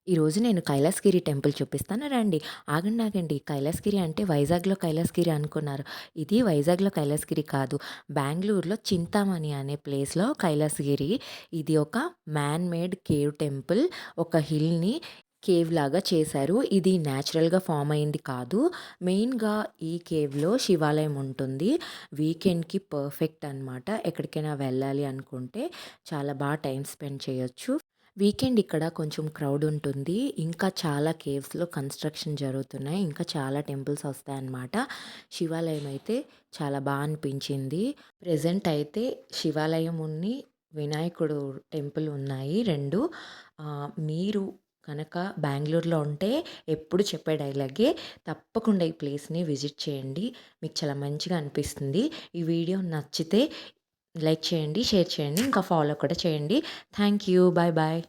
ఈరోజు నేను కైలాసగిరి టెంపుల్ చూపిస్తాను రండి. ఆగండి, ఆగండి. కైలాసగిరి అంటే వైజాగ్‌లో కైలాసగిరి అనుకున్నారు. ఇది వైజాగ్‌లో కైలాసగిరి కాదు. బెంగుళూరులో చింతామణి అనే ప్లేస్‌లో కైలాసగిరి. ఇది ఒక మ్యాన్ మేడ్ కేవ్ టెంపుల్. ఒక హిల్‌ని కేవ్ లాగా చేశారు. ఇది న్యాచురల్‌గా ఫార్మ్ అయింది కాదు. మెయిన్‌గా ఈ కేవ్‌లో శివాలయం ఉంటుంది. వీకెండ్‌కి పర్ఫెక్ట్ అనమాట. ఎక్కడికైనా వెళ్ళాలి అనుకుంటే చాలా టైమ్ స్పెండ్ చేయొచ్చు. వీకెండ్ ఇక్కడ కొంచెం క్రౌడ్ ఉంటుంది. ఇంకా చాలా కేవ్స్‌లో కన్‌స్ట్రక్షన్ జరుగుతున్నాయి. ఇంకా చాలా టెంపుల్స్ వస్తాయన్నమాట. శివాలయం అయితే చాలా అనిపించింది. ప్రెజెంట్ అయితే శివాలయం వినాయకుడు టెంపుల్ ఉన్నాయి 2. మీరు కనుక బెంగుళూరులో ఉంటే ఎప్పుడు చెప్పే డైలాగే, తప్పకుండా ఈ ప్లేస్‌ని విజిట్ చేయండి. మీకు చాలా మంచిగా అనిపిస్తుంది. ఈ వీడియో నచ్చితే లైక్ చేయండి, షేర్ చేయండి, ఇంకా ఫాలో కూడా చేయండి. Thank you. Bye bye.